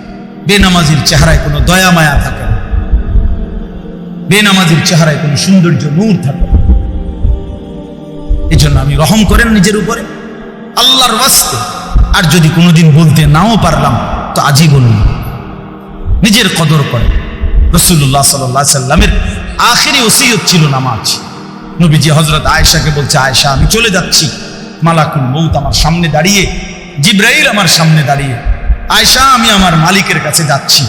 বেনামাজির চেহারায় কোনো দয়া মায়া থাকে না, বেনামাজির চেহারায় কোনো সৌন্দর্য নূর থাকে না। এই জন্য আমি রহম করেন নিজের উপরে আল্লাহর ওয়াস্তে। আর যদি কোনোদিন বলতে নাও পারলাম তো আজই বলুন, নিজের কদর করে। রাসূলুল্লাহ সাল্লাল্লাহু আলাইহি সাল্লামের আখেরি ওসিয়ত ছিল নামাজ। নবীজি হযরত আয়েশাকে বলছে, আয়েশা আমি চলে যাচ্ছি, মালাকুল মউত আমার সামনে দাঁড়িয়ে, জিবরাইল আমার সামনে দাঁড়িয়ে, আয়েশা আমি আমার মালিকের কাছে যাচ্ছি।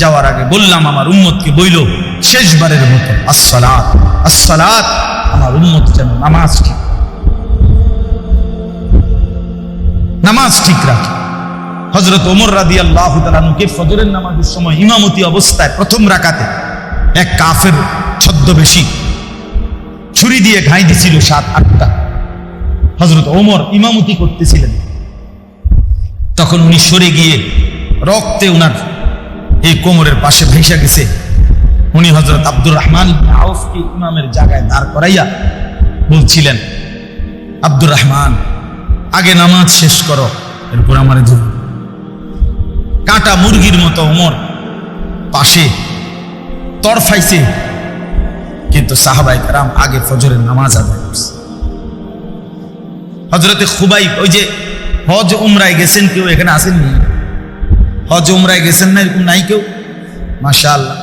যাওয়ার আগে বললাম আমার উম্মতকে বইল শেষবারের মতো আসসালাত আসসালাত, আমার উম্মত যেন নামাজ ঠিক রাখে। হযরত ওমর রাদিয়াল্লাহু তাআলা আনহুকে ফজরের নামাজের সময় ইমামতি অবস্থায় প্রথম রাকাতে এক কাফের ছদ্মবেশী ছুরি দিয়ে ঘাই দিছিল 7-8টা। হযরত ওমর ইমামতি করতেছিলেন, তখন উনি সরে গিয়ে রক্তে উনার এই কোমরের পাশে ভেসে গেছে। উনি হযরত আব্দুর রহমান ইবনে আউফকে ইমামের জায়গায় দাঁড় করাইয়া বলছিলেন, আব্দুর রহমান আগে নামাজ শেষ করো, এরপর আমারে ধরো। কাটা মুরগির মতো ওমর পাশে তরফাইছে, কিন্তু সাহাবায়ে কেরাম আগে ফজরের নামাজ আদায় করছে। হযরতে খুবাইব, ওই যে হজ উমরায় গেছেন, কেউ এখানে আসেননি? হজ উমরায় গেছেন না এরকম নাই কেউ? মাশাআল্লাহ।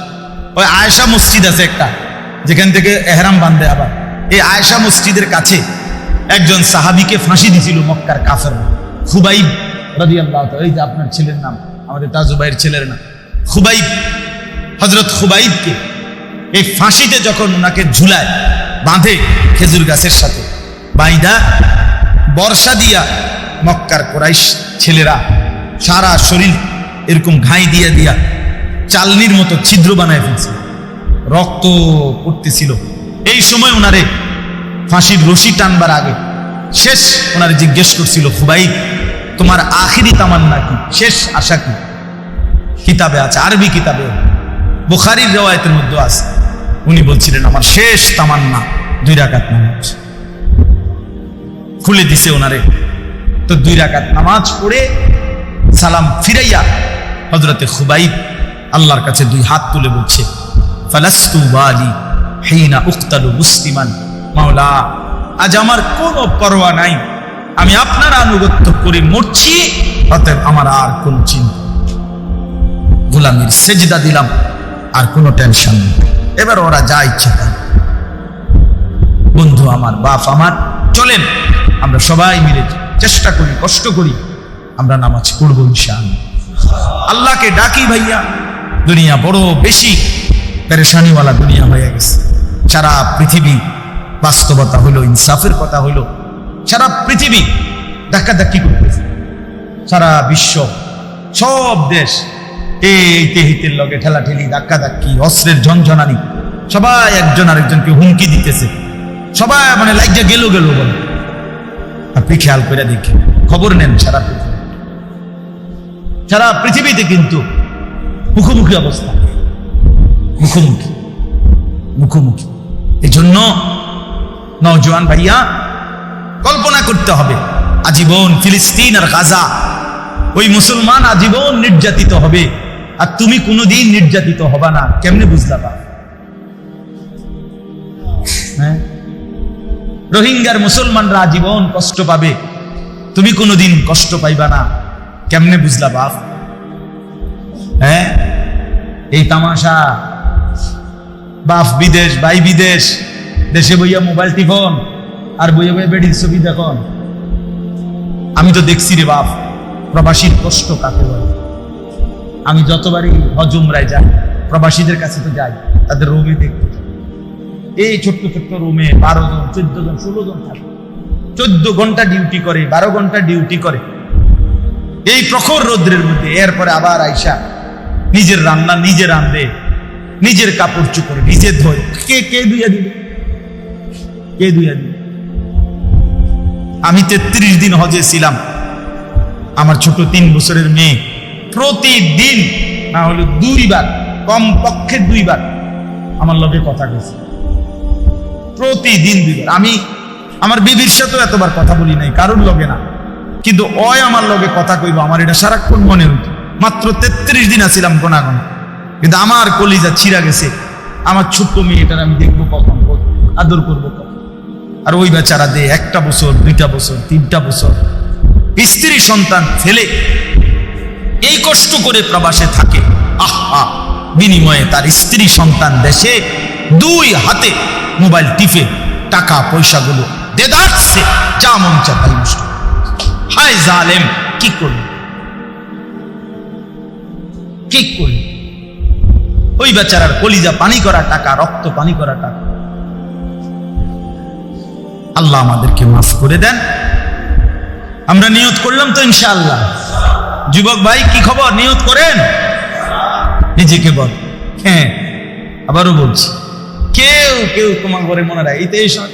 ওই আয়েশা মসজিদ আছে একটা, যেখান থেকে এহরাম বাঁধে। আবার এই আয়েশা মসজিদের কাছে একজন সাহাবীকে ফাঁসি দিছিল মক্কার কাফের, খুবাইব রাদিয়াল্লাহু তাআলা। এই যে আপনার ছেলের নাম, আমাদের তাজুবাইয়ের ছেলের নাম খুবাইব। হযরত খুবাইবকে এই ফাঁসিতে যখন ওনাকে ঝুলায় বাঁধে খেজুর গাছের সাথে বাইদা, বর্ষা দিয়া মক্কার কুরাইশ ছেলেরা সারা শরীর এরকম ঘাই দিয়া দিয়া চালনির মতো ছিদ্র বানায় ফেলছে, রক্ত পড়তেছিল। এই সময় ওনারে ফাঁসির রশি টানবার আগে শেষ ওনারে জিজ্ঞেস করছিল, খুবাইব তোমার আখিরি তামান্না কি, শেষ আশা কি? কিতাবে আছে, আরবি কিতাবে, বুখারীর riwayতের মধ্যে আছে। উনি বলছিলেন আমার শেষ তামান্না 2 রাকাত নামাজ। খুলে দিছে ওনারে, তো 2 রাকাত নামাজ পড়ে সালাম ফিরাইয়া হযরতে খুবাইব আল্লাহর কাছে 2 হাত তুলে বলছে, ফালাস্তু বালি হিনা উক্তালু মুসলিমান, মাওলা আজ আমার কোনো পরোয়া নাই, আমি আপনার আনুগত্য করে মরছি, অতএব আমার আর কোন চিন্তা, গোলামীর সেজদা দিলাম, আর কোনো টেনশন নেই, এবার ওরা যা ইচ্ছে তাই। বন্ধু আমার, বাপ আমার, চলেন আমরা সবাই মিলে চেষ্টা করি, কষ্ট করি, আমরা নামাজ পড়ব ইনশাআল্লাহ। আল্লাহকে ডাকি ভাইয়া, দুনিয়া বড় বেশি পেরেশানিওয়ালা দুনিয়া হয়ে গেছে। সারা পৃথিবী বাস্তবতা হলো, ইনসাফের কথা হলো, সারা পৃথিবী ধাক্কাধাক্কি করতেছে, সারা বিশ্ব সব দেশ এইতে হিতের লগে ঠেলাঠেলি, ধাক্কাধাক্কি, অস্ত্রের ঝনঝনানি, সবাই একজন আরেকজনকে হুমকি দিতেছে, সবাই মানে লাইগা গেল বলে। আপনি খেয়াল করে দেখেন, খবর নেন, সারা পৃথিবীতে কিন্তু মুখোমুখি অবস্থা, মুখোমুখি। এই জন্য নওজোয়ান ভাইয়া কল্পনা করতে হবে, আজীবন ফিলিস্তিন আর গাজা, ওই মুসলমান আজীবন নির্যাতিত হবে, আর তুমি কোনোদিন নির্যাতিত হবা না। কেমনে বুঝলা? হ্যাঁ, রোহিঙ্গার মুসলমানরা আজীবন কষ্ট পাবে, তুমি কোনোদিন কষ্ট পাইবা না। কেমনে বুঝলা বাপ? হ্যাঁ, এই তামাশা, বাপ বিদেশ, ভাই বিদেশ, দেশে বইয়া মোবাইল টিফোন আর বইয়া বইয়া বেডির ছবি দেখুন। আমি তো দেখছি রে বাপ, প্রবাসীর কষ্ট কাকে বলে। আমি যতবারই হজ উমরায় যাই, প্রবাসীদের কাছে তো যাই, তাদের রুমে দেখতে যাই, এই ছোট্ট ছোট্ট রুমে 12 জন 14 জন 16 জন থাকে, 14 ঘন্টা ডিউটি করে, 12 ঘন্টা ডিউটি করে এই প্রখর রৌদ্রের মধ্যে। এরপরে আবার আইসা নিজের রান্না নিজে রান্ধে, নিজের কাপড় চোপড় নিজে ধোয়। কে ধুইয়া দিবে? কে ধুইয়া দিবে? আমি 33 দিন হজে ছিলাম, আমার ছোট 3 বছরের মেয়ে প্রতিদিন না হলে 2 বার, কম পক্ষে 2 বার আমার লগে কথা কইছে। প্রতিদিন 2 বার। আমি আমার বিবির সাথেও এতবার কথা বলি নাই, কারোর লগে না, কিন্তু ওই আমার লগে কথা কইব, আমার এটা সারাক্ষণ মনে হইতো। মাত্র 33 দিন আছিলাম গোনা গোনা, কিন্তু আমার কলিজা ছিঁড়া গেছে। আমার ছোট্ট মেয়েটার আমি দেখবো কখন, আদর করবো কখন। আর ওই বেচারা দে 1টা বছর, 2টা বছর, 3টা বছর স্ত্রী সন্তান ফেলে এই কষ্ট করে প্রবাসে থাকে। আহা, বিনিময়ে তার স্ত্রী সন্তান দেশে 2 হাতে মোবাইল টিপে টাকা পয়সাগুলো দেদারছে, যা মন চা তাই নষ্ট। হায় জালেম, কি করলি, কি করলি? ওই বেচারার কলিজা পানি করা টাকা, রক্ত পানি করা টাকা। আল্লাহ আমাদেরকে মাফ করে দেন। আমরা নিয়ত করলাম তো ইনশাআল্লাহ। যুবক ভাই, কি খবর? নিয়ত করেন, নিজেকে বল। হ্যাঁ, আবারও বলছি, কেউ কেউ তোমার ঘরে মনে রাখে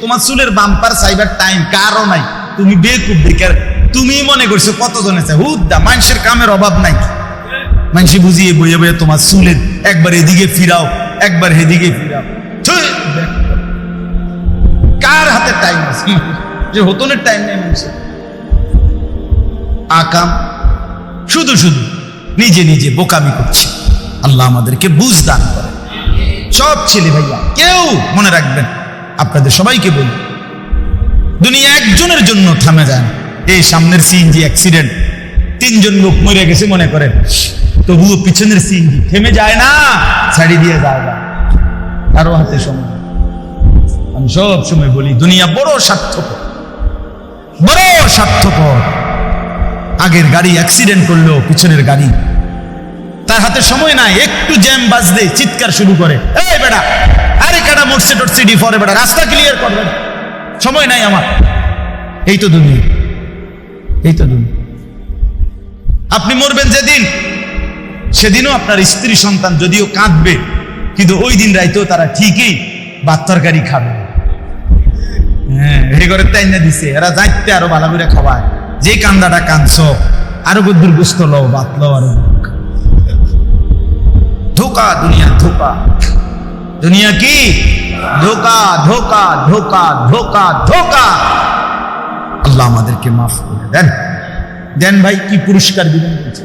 তোমার চুলের বাম্পার সাইবার টাইম কারো নাই। তুমি বেকুব বেকার, তুমি মনে করছো কতজনে চাই। হুদ্দা, মানুষের কামের অভাব নাই। মানুষ বুঝিয়ে বইয়ে বইয়ে তোমার চুলের একবার এদিকে ফিরাও, একবার এদিকে ফিরাও। কার হাতে টাইম আছে? যে হতনের টাইম নেই মানুষের। আকাম শুধু শুধু নিজে নিজে বোকামি করছে। আল্লাহ আমাদেরকে বুঝ দান করে। সব ছেলে ভাইয়া কেউ মনে রাখবেন, আপনাদের সবাইকে বলি, দুনিয়া একজনের জন্য থামে যায় না। এই সামনের সিএনজি অ্যাক্সিডেন্ট, 3 জন লোক মরে গেছে মনে করেন, তবুও পিছনের সিএনজি থেমে যায় না, ছাড়ি দিয়ে যায় না, কারো হাতে সময়। আমি সব সময় বলি, দুনিয়া বড় স্বার্থপর, বড় স্বার্থপর। আগের গাড়ি অ্যাক্সিডেন্ট করলো, পিছনের গাড়ি, তার হাতে সময় নাই। একটু জ্যাম বাজলে চিৎকার শুরু করে, এই বেটা, আরে কাটা মরছে টরছে ডিফরে, বেটা রাস্তা ক্লিয়ার করবে, সময় নাই আমার। এই তো দুনিয়া, এই তো দুনিয়া। আপনি মরবেন যেদিন, সেদিনও আপনার স্ত্রী সন্তান যদিও কাঁদবে, কিন্তু ওই দিন রাইতেও তারা ঠিকই ভাত তরকারি খাবে। হ্যাঁ, এই ঘরে তাই না দিছে, এরা যাইতে আরো ভালো করে খাওয়ায়। যে কান্দাটা কাঁদছ, আরো গদ্দুর গোস্ত লও, ভাত লও, আরো। ধোকা, দুনিয়া ধোকা। দুনিয়া কি ধোকা, ধোকা, ধোকা, ধোকা, ধোকা। আল্লাহ আমাদেরকে মাফ করে দেন। দেন ভাই, কি পুরস্কার দিবেন বলছে?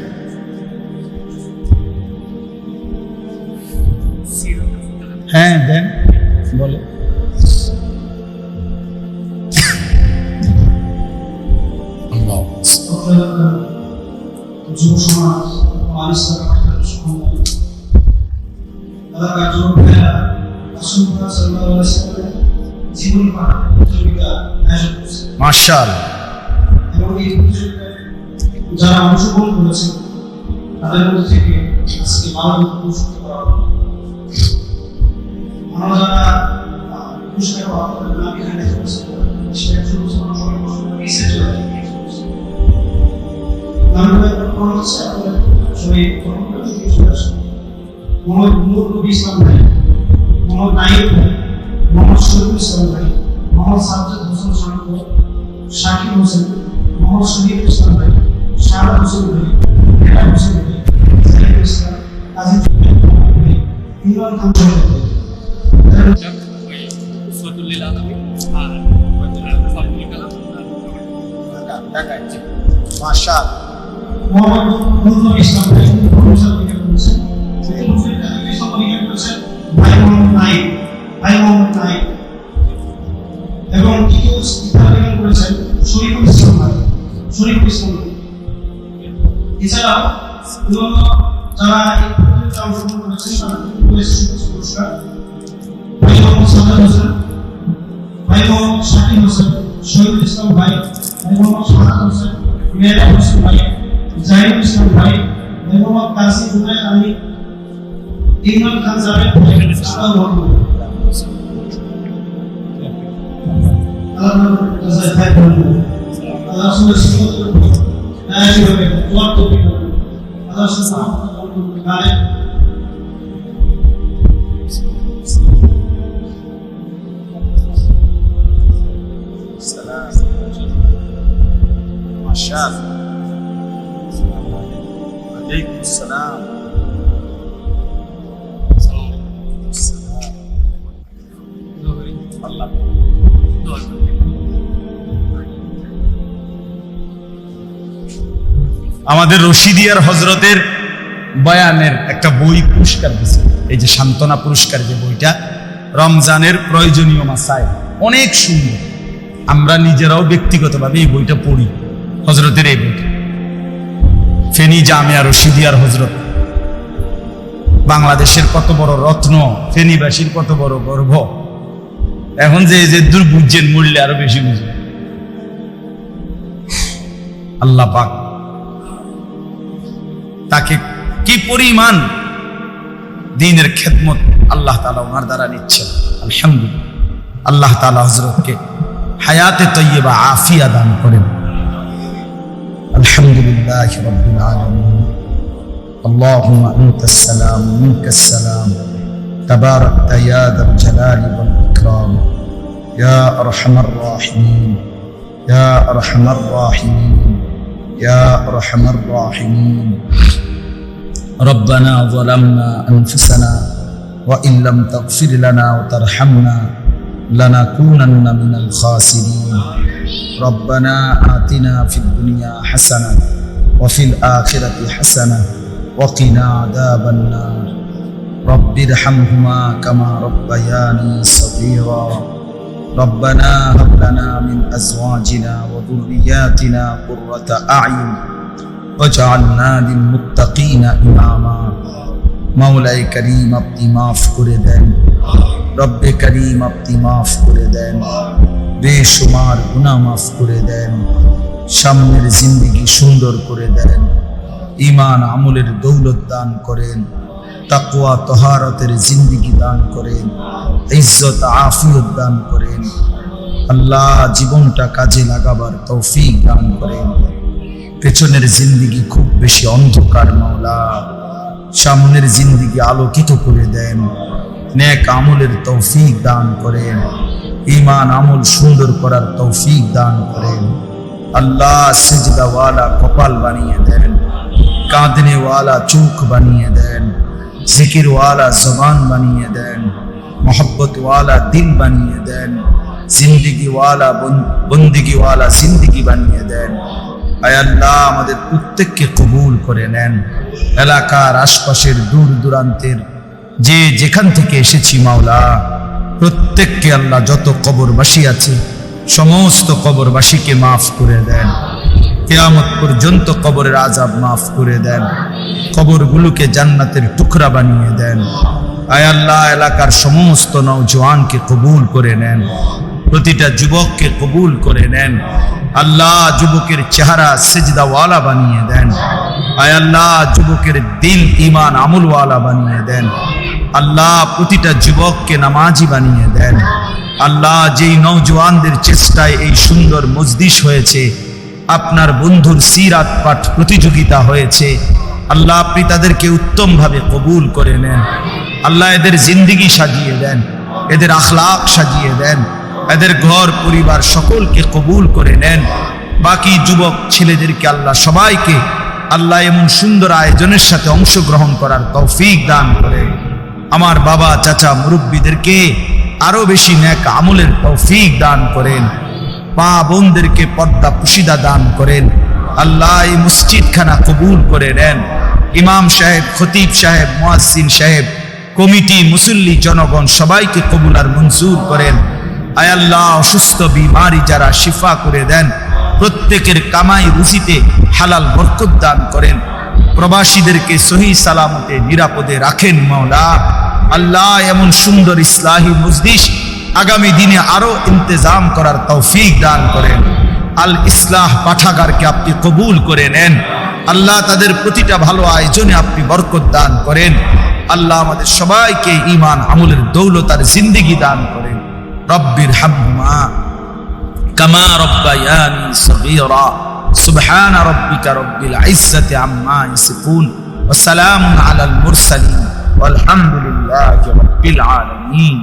হ্যাঁ দেন, বলে। যুব সমাজ জীবন প্রতিযোগিতা আয়োজন করছে। মাশাআল্লাহ। এবং এই প্রতিযোগিতায় যারা অংশগ্রহণ করেছে তাদের মধ্যে থেকে আজকে মানবিক পুরস্কার করা হবে। আমরা যারা পুরস্কার পাওয়া নাম এখানে দেখেছি, সেটা যুব সমাজ সবাই রিসেন্ট নামটা কোন হচ্ছে আমাদের সবাই চলে আসে। মোহাম্মদ নবী ইসলাম ভাই, মোহাম্মদ নাইব ভাই, মোহাম্মদ শরীফুল ইসলাম ভাই, মোহাম্মদ সাজ্জাদ হোসেন শান্ত, শাকিব হোসেন, মোহাম্মদ শরীফ ইসলাম ভাই, শাহাদ হোসেন ভাই, হেলা হোসেন ভাই, সাইফুল ইসলাম, আজিজ ভাই, ইমরান খান ভাই, ফতুল্লিল আলমী আর ফারুল কালাম ঢাকা। মাশাআল্লাহ। মোহাম্মদ নূরুল ইসলাম ভাই, প্রফেসর বিজ্ঞান করেছেন। এই প্রফেসর ইসলাম বিজ্ঞান করেছেন ভাই মোহাম্মদ নাইব, ভাই মোহাম্মদ নাইব। এবং তৃতীয় স্থান বিজ্ঞান করেছেন শরীফুল ইসলাম ভাই, শরীফুল ইসলাম ভাই। এছাড়াও বিভিন্ন যারা এই প্রতিযোগিতায় অংশগ্রহণ করেছেন তারা পুরস্কার ভাই মোহাম্মদ সাজ্জাদ হোসেন, ভাই মোহাম্মদ শাকিব হোসেন, শহীদুল ইসলাম ভাই, ভাই মোহাম্মদ শাহাদ হোসেন, মেহরা হোসেন ভাই, জাহিদুল ইসলাম ভাই, ভাই মোহাম্মদ কাসিম হুমায়ুন আলী, ইমরান খান জাভেদ ভাই, আসসালামু আলাইকুম। আল্লাহ জাযায় ভাই বলুন, আল্লাহ রাসূলের সুন্নাতের উপর দাঁড়িয়ে হবে, তোমার তৌফিক হবে। আল্লাহ সুবহানাহু ওয়া তাআলা মাশাআল্লাহ। ওয়ালাইকুম আসসালাম। আল্লাহ আমাদের রশিদিয়ার হজরতের বয়ানের একটা বই পুরস্কার দিয়েছে, এই যে সান্ত্বনা পুরস্কার যে বইটা, রমজানের প্রয়োজনীয় মাসায়, অনেক সুন্দর। আমরা নিজেরাও ব্যক্তিগতভাবে এই বইটা পড়ি, হজরতের এই বইটা। ফেনী জামিয়া রশিদিয়ার হজরত, বাংলাদেশের কত বড় রত্ন, ফেনীবাসীর কত বড় গর্ব। এখন যে দূর বুঝছেন, মূল্যে আরো বেশি বুঝবেন। আল্লাহ পাক তাকে কি পরিমাণ দ্বীনের খেদমত আল্লাহ তাআলা ওনার দ্বারা নিচ্ছেন। আলহামদুলিল্লাহ, আল্লাহ তাআলা হযরতকে হায়াতে তয়্যিবা আফিয়া দান করেন। আলহামদুলিল্লাহি রাব্বিল আলামিন। আল্লাহুম্মা আনতাস সালাম মিনকাস সালাম তাবারাকতা ইয়া যাল জালালি ওয়াল ইকরাম ইয়া আরহামার রাহিমিন ইয়া আরহামার রাহিমিন ইয়া আরহামার রাহিমিন। ربنا ظلمنا أنفسنا وإن لم تغفر لنا وترحمنا لنكونن من الخاسرين. ربنا آتنا في الدنيا حسنة وفي الآخرة حسنة وقنا عذاب النار. رب ارحمهما كما ربياني صغيرا. ربنا هب لنا من أزواجنا وذرياتنا قرة أعين وجعلنا للمتقين إماما. মাওলাই করিম আপনি মাফ করে দেন, রব্বে করিম আপনি মাফ করে দেন, বেশুমার গুনাহ মাফ করে দেন, সামনের জিন্দেগি সুন্দর করে দেন, ঈমান আমলের দৌলত দান করেন, তাকওয়া তহারতের জিন্দেগি দান করেন, ইজ্জত আফিয়ত দান করেন। আল্লাহ জীবনটা কাজে লাগাবার তৌফিক দান করেন। পেছনের জিন্দেগি খুব বেশি অন্ধকার, মাওলা সামনের জিন্দেগি আলোকিত করে দেন, নেক আমলের তৌফিক দান করেন, ঈমান আমল সুন্দর করার তৌফিক দান করেন। আল্লাহ সিজদাওয়ালা কপাল বানিয়ে দেন, কাঁদনেওয়ালা চোখ বানিয়ে দেন, জিকিরওয়ালা জবান বানিয়ে দেন, মোহব্বতওয়ালা দিল বানিয়ে দেন, জিন্দেগিওয়ালা বন্দেগিওয়ালা জিন্দেগি বানিয়ে দেন। আয় আল্লাহ আমাদের প্রত্যেককে কবুল করে নেন। এলাকার আশপাশের দূর দূরান্তের যে যেখান থেকে এসেছি মাওলা, প্রত্যেককে আল্লাহ যত কবরবাসী আছে সমস্ত কবরবাসীকে মাফ করে দেন। কিয়ামত পর্যন্ত কবরের আযাব মাফ করে দেন, কবরগুলোকে জান্নাতের টুকরা বানিয়ে দেন। আয় আল্লাহ এলাকার সমস্ত নওজওয়ানকে কবুল করে নেন, প্রতিটা যুবককে কবুল করে নেন। আল্লাহ যুবকের চেহারা সিজদাওয়ালা বানিয়ে দেন। আয় আল্লাহ যুবকের দিল ঈমান আমলওয়ালা বানিয়ে দেন। আল্লাহ প্রতিটা যুবককে নামাজি বানিয়ে দেন। আল্লাহ যেই নওজওয়ানদের চেষ্টায় এই সুন্দর মজলিস হয়েছে, আপনার বন্ধুর সিরাত পাঠ প্রতিযোগিতা হয়েছে, আল্লাহ আপনি তাদেরকে উত্তমভাবে কবুল করে নেন। আল্লাহ এদের জিন্দেগি সাজিয়ে দেন, এদের আখলাক সাজিয়ে দেন, এদের ঘর পরিবার সকলকে কবুল করে নেন। বাকি যুবক ছেলেদেরকে আল্লাহ সবাইকে আল্লাহ এমন সুন্দর আয়োজনের সাথে অংশগ্রহণ করার তৌফিক দান করে। আমার বাবা চাচা মুরব্বীদেরকে আরো বেশি নেক আমলের তৌফিক দান করেন। মা বোনদেরকে পর্দা পুশিদা দান করেন। আল্লাহ এই মসজিদখানা কবুল করে নেন। ইমাম সাহেব, খতিব সাহেব, মুয়াজ্জিন সাহেব, কমিটি, মুসল্লি, জনগণ সবাইকে কবুল আর মঞ্জুর করেন। আয় আল্লাহ অসুস্থ বিমারি যারা শিফা করে দেন, প্রত্যেকের কামাই রুজিতে হালাল বরকত দান করেন। প্রবাসীদেরকে সহি সালামতে নিরাপদে রাখেন মাওলা। আল্লাহ এমন সুন্দর ইসলাহি মজলিস আগামী দিনে আরো ইন্তজাম করার তৌফিক দান করেন। আল ইসলাহ পাঠাগারকে আপনি কবুল করে নেন। আল্লাহ তাদের প্রতিটা ভালো আয়োজনে আপনি বরকত দান করেন। আল্লাহ আমাদের সবাইকে ঈমান আমলের দৌলত আর জিন্দেগি দান করেন। রব্বির হামহুমা কামা রব্বায়ানি সগীরা। সুবহান রাব্বিকা রব্বিল ইজ্জাতি আম্মা ইয়াসিফুন ওয়া সালামুন আলাল মুরসালিন ওয়ালহামদুলিল্লাহি রাব্বিল আলামিন।